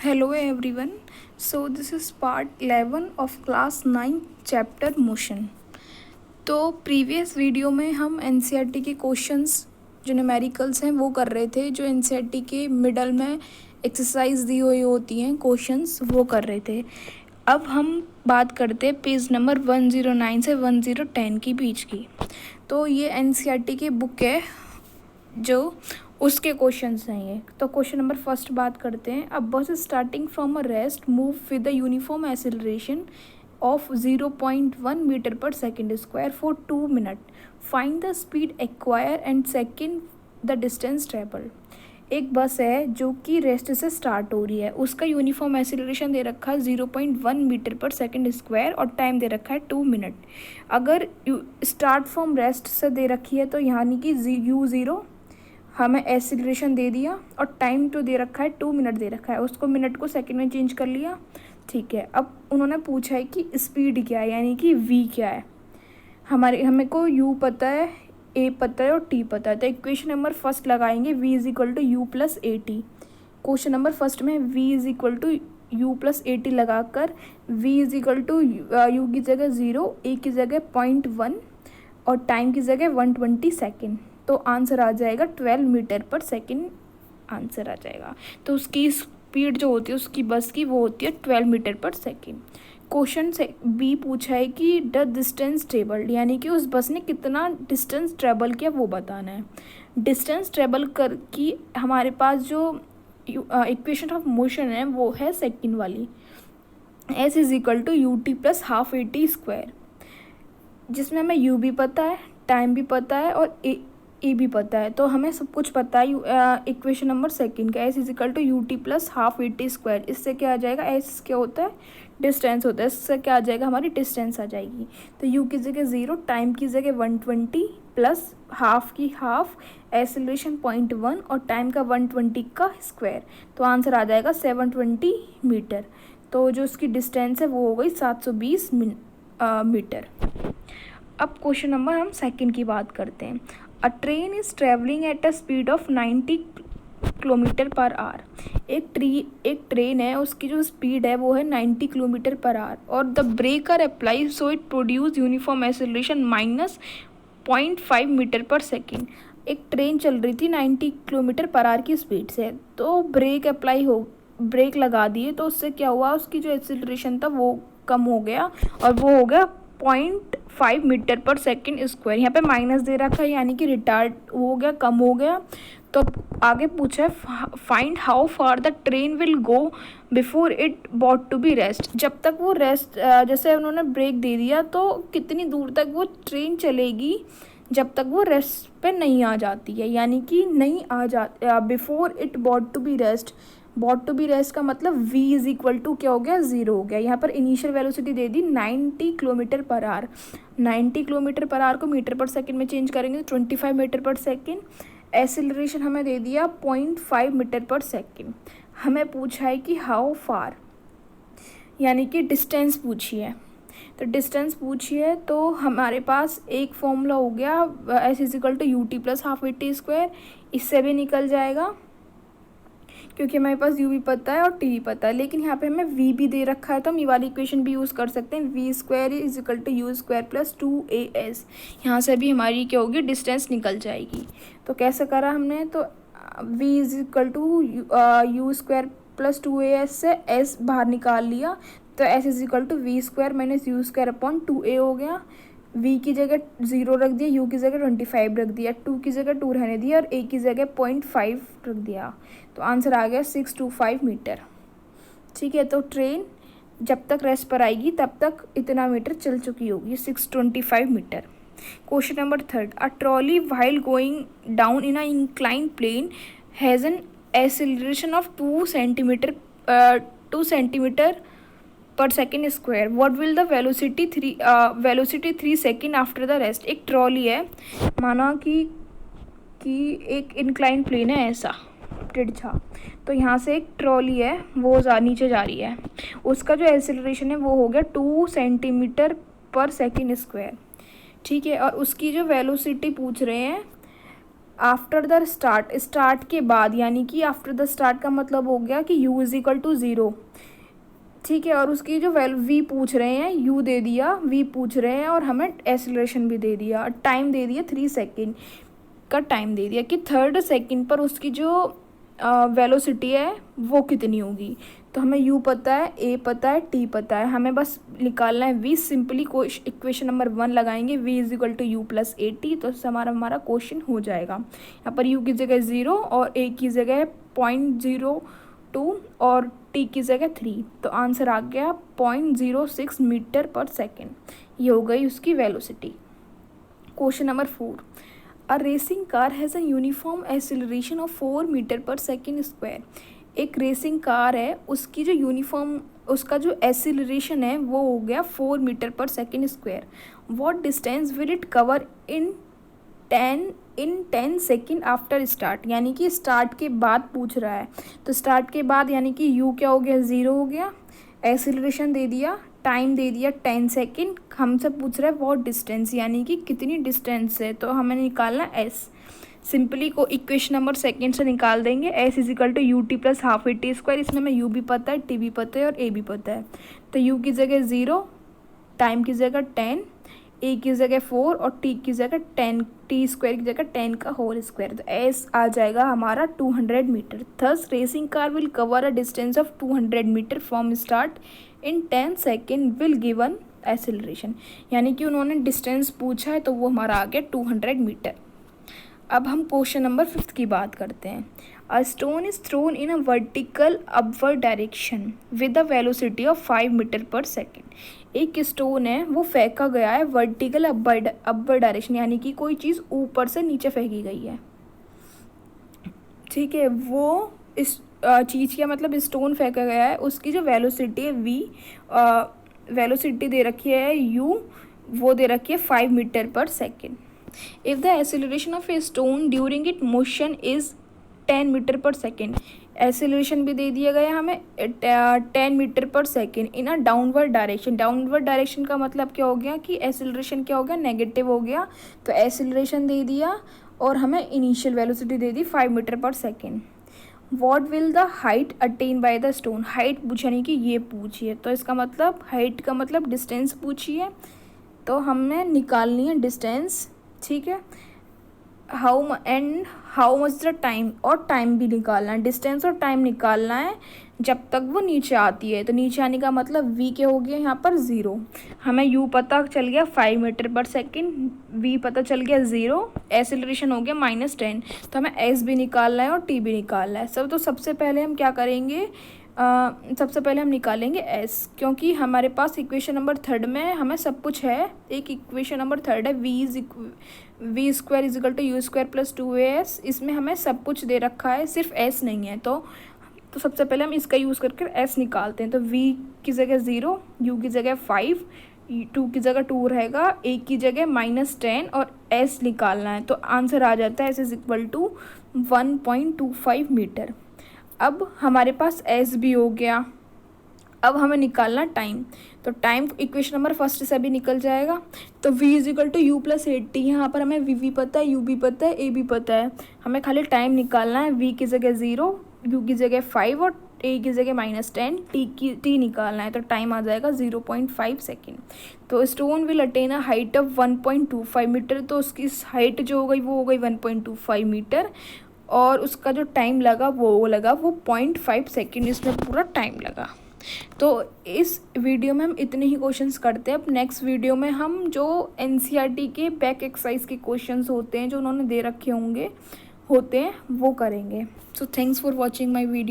Hello everyone. So this is part 11 of class 9 chapter motion. तो previous video में हम NCERT के questions जो न्यूमेरिकल्स हैं वो कर रहे थे, जो एनसीईआरटी के मिडल में एक्सरसाइज दी हुई होती हैं क्वेश्चंस वो कर रहे थे। अब हम बात करते हैं पेज नंबर 109 से 1010 के बीच की। तो ये एनसीईआरटी की बुक है जो उसके क्वेश्चंस हैं ये। तो क्वेश्चन नंबर फर्स्ट बात करते हैं। अब bus starting from a rest move with the uniform acceleration of 0.1 metre per second square for 2 minute. Find the speed acquire and second the distance travel. एक बस है जो कि रेस्ट से start हो रही है, उसका यूनिफॉर्म एक्सेलरेशन दे रखा है 0.1 मीटर पर सेकेंड स्क्वायर और टाइम दे रखा है 2 मिनट। अगर स्टार्ट फ्रॉम रेस्ट से दे रखी है तो यानी कि u0 हमें एक्सीलरेशन दे दिया और टाइम तो दे रखा है 2 मिनट दे रखा है, उसको मिनट को सेकंड में चेंज कर लिया। ठीक है, अब उन्होंने पूछा है कि स्पीड क्या है यानी कि v क्या है। हमें को u पता है, a पता है और t पता है। तो इक्वेशन नंबर फर्स्ट लगाएंगे v is equal to u plus a t. Question number first में v is equal to u plus a t लगाकर v is equal to u की जगह 0, a की जगह 0.1 और टाइम की जगह 120 सेकेंड। तो आंसर आ जाएगा 12 मीटर पर सेकेंड आंसर आ जाएगा। तो उसकी स्पीड जो होती है उसकी बस की वो होती है 12 मीटर पर सेकेंड। क्वेश्चन से बी पूछा है कि द डिस्टेंस ट्रेवल्ड यानी कि उस बस ने कितना डिस्टेंस ट्रेवल किया वो बताना है। डिस्टेंस ट्रेवल कर की हमारे पास जो इक्वेशन ऑफ मोशन है वो है सेकेंड वाली, s is equal to u t plus half a t square, जिसमें हमें यू भी पता है, टाइम भी पता है और ए भी पता है। तो हमें सब कुछ पता है इक्वेशन नंबर सेकंड का, s is equal to u t plus half a t square. इससे क्या आ जाएगा, एस क्या होता है डिस्टेंस होता है, इससे क्या आ जाएगा हमारी डिस्टेंस आ जाएगी। तो यू की जगह 0, टाइम की जगह 120 प्लस हाफ की हाफ, एक्सेलरेशन 0.1 और टाइम का 120 का स्क्वायर। तो आंसर आ जाएगा 720 मीटर। तो जो उसकी डिस्टेंस है वो हो गई 720 मीटर। अब क्वेश्चन नंबर हम सेकंड की बात करते हैं। अ train is travelling at a speed of 90 kilometre per our. एक ट्रेन है, उसकी जो स्पीड है वो है 90 किलोमीटर पर आवर और the breaker apply so it produce uniform acceleration minus 0.5 metre per second. एक ट्रेन चल रही थी 90 किलोमीटर पर आवर की स्पीड से, तो ब्रेक लगा दिए तो उससे क्या हुआ, उसकी जो एक्सेलरेशन था वो कम हो गया और वो हो गया 0.5 मीटर पर सेकेंड स्क्वायर। यहाँ पे माइनस दे रखा है यानी कि रिटार्ड हो गया, कम हो गया। तो आगे पूछा है find how far the train will go before it brought to be rest. जब तक वो रेस्ट जैसे उन्होंने ब्रेक दे दिया तो कितनी दूर तक वो ट्रेन चलेगी जब तक वो रेस्ट पे नहीं आ जाती है, यानी कि नहीं आ जा before it brought to be rest. Brought to be rest का मतलब v इज इक्वल टू क्या हो गया, 0 हो गया। यहाँ पर initial velocity they the 90 kilometre per our. 90 kilometre per our को मीटर पर सेकंड में चेंज करेंगे तो 25 मीटर पर सेकंड। एक्सेलरेशन हमें दे दिया 0.5 मीटर पर सेकंड। हमें पूछा है कि हाउ फार यानी कि डिस्टेंस पूछी है। तो डिस्टेंस पूछी है तो हमारे पास एक फॉर्मूला हो गया s is equal to u t plus half a t square. इससे भी निकल जाएगा क्योंकि हमारे पास u भी पता है और t भी पता है, लेकिन यहाँ पे हमें v भी दे रखा है तो हम ये वाली इक्वेशन भी यूज़ कर सकते हैं। V square is equal to u square plus 2as। यहाँ से भी हमारी क्या होगी, डिस्टेंस निकल जाएगी। तो कैसे करा हमने, तो v is equal to u square plus 2as से s बाहर निकाल लिया तो s is equal to v square minus u square upon 2a हो गया। v की जगह 0 रख दिया, u की जगह 25 रख दिया, 2 की जगह 2 रहने दिया और a की जगह 0.5 रख दिया। तो आंसर आ गया 625 मीटर। ठीक है, तो ट्रेन जब तक रेस्ट पर आएगी तब तक इतना मीटर चल चुकी होगी, 625 metre. Question number third. A trolley while going down in a incline plane has an acceleration of 2 centimetre per second square. What will the velocity 3 second after the rest. एक trolley है, माना कि एक incline plane है ऐसा तिरछा, तो यहाँ से एक ट्रॉली है वो नीचे जा रही है, उसका जो एक्सेलरेशन है वो हो गया 2 सेंटीमीटर पर सेकेंड स्क्वायर। ठीक है, और उसकी जो वेलोसिटी पूछ रहे हैं आफ्टर द स्टार्ट, स्टार्ट के बाद, यानी कि आफ्टर द स्टार्ट का मतलब हो गया कि u इज इक्वल टू 0, ठीक है। और उसकी जो वैल्यू v पूछ रहे हैं, u दे दिया, v पूछ रहे हैं और हमें एक्सेलरेशन भी दे दिया, टाइम दे दिया 3 सेकेंड का टाइम दे दिया कि थर्ड सेकेंड पर उसकी जो वेलोसिटी है वो कितनी होगी। तो हमें u पता है, a पता है, t पता है, हमें बस निकालना है v। सिंपली इक्वेशन नंबर 1 लगाएंगे, v is equal to u plus a t, तो इससे हमारा क्वेश्चन हो जाएगा। यहाँ पर u की जगह 0 और a की जगह 0.02 और t की जगह 3, तो आंसर आ गया 0.06 मीटर पर सेकेंड। ये हो गई उसकी velocity. Question number 4, a racing car has a uniform acceleration of 4 metre per second square. एक रेसिंग कार है, उसकी जो यूनिफॉर्म, उसका जो एक्सेलरेशन है वो हो गया 4 metre per second square. What distance will it cover in 10 second after start, यानी कि स्टार्ट के बाद पूछ रहा है। तो स्टार्ट के बाद यानी कि u क्या हो गया, 0 हो गया, एक्सेलरेशन दे दिया, टाइम दे दिया 10 सेकेंड, हमसे पूछ रहा है व्हाट डिस्टेंस, यानी कि कितनी डिस्टेंस है। तो हमें निकालना s। सिंपली को इक्वेशन नंबर सेकेंड से निकाल देंगे, s is equal to u t plus half a t square. इसमें हमें u भी पता है, t भी पता है और a भी पता है। तो u की जगह 0, टाइम की जगह 10, a की जगह 4 और t की जगह 10, t स्क्वायर की जगह 10 का होल स्क्वायर। तो s आ जाएगा हमारा 200 metre. Thus racing car will cover a distance of 200 metre from start in 10 second will given acceleration, यानी कि उन्होंने डिस्टेंस पूछा है तो वो हमारा आ गया 200 मीटर। अब हम क्वेश्चन नंबर 5 की बात करते हैं। A stone is thrown in a vertical upward direction with a velocity of 5 metre per second. एक स्टोन है वो फेंका गया है वर्टिकल अपवर्ड डायरेक्शन, यानी कि कोई चीज़ ऊपर से नीचे फेंकी गई है, ठीक है। वो इस चीज़ का मतलब स्टोन फेंका गया है, उसकी जो वेलोसिटी है v, वेलोसिटी दे रखी है u, वो दे रखी है 5 metre per second. If the acceleration of a stone during it motion is 10 metre per second, acceleration भी दे दिया गया हमें 10 metre per second in a downward direction. Downward direction का मतलब क्या हो गया कि एक्सेलरेशन क्या हो गया, नेगेटिव हो गया। तो एक्सेलरेशन दे दिया और हमें initial velocity they the 5 metre per second. What will the height attain by the stone, height पूछा नहीं कि ये पूछिए, तो इसका मतलब हाइट का मतलब डिस्टेंस पूछिए, तो हमने निकालनी है डिस्टेंस, ठीक है। हाउ मच द टाइम, और टाइम भी निकालना है, डिस्टेंस और टाइम निकालना है जब तक वो नीचे आती है। तो नीचे आने का मतलब v के हो गया यहाँ पर 0, हमें u पता चल गया 5 मीटर पर सेकेंड, v पता चल गया 0, एक्सेलरेशन हो गया -10, तो हमें s भी निकालना है और t भी निकालना है सब। तो सबसे पहले हम क्या करेंगे, सबसे पहले हम निकालेंगे s, क्योंकि हमारे पास इक्वेशन नंबर 3 में हमें सब कुछ है। एक इक्वेशन नंबर 3 है v square is equal to u square plus 2as, इसमें हमें सब कुछ दे रखा है, सिर्फ s नहीं है। तो सबसे पहले हम इसका यूज़ करके s निकालते हैं। तो v की जगह 0, u की जगह 5, 2 की जगह 2 रहेगा, a की जगह -10 और s निकालना है। तो आंसर आ जाता है s is equal to 1.25 metre. अब हमारे पास s भी हो गया, अब हमें निकालना टाइम। तो टाइम इक्वेशन नंबर 1 से भी निकल जाएगा। तो v is equal to u plus 80, यहाँ पर हमें v पता है, u भी पता है, a भी पता है, हमें खाली टाइम निकालना है। v की जगह 0, u की जगह 5 और a की जगह -10, t निकालना है। तो टाइम आ जाएगा 0.5 सेकेंड। तो stone will attain a height of 1.25 metre, तो उसकी हाइट जो हो गई वो हो गई 1.25 मीटर, और उसका जो टाइम लगा वो लगा 0.5 सेकेंड, इसमें पूरा टाइम लगा। तो इस वीडियो में हम इतने ही क्वेश्चंस करते हैं। अब नेक्स्ट वीडियो में हम जो एनसीईआरटी के बैक एक्सरसाइज के क्वेश्चंस होते हैं जो उन्होंने दे रखे होते हैं वो करेंगे। So thanks for watching my video.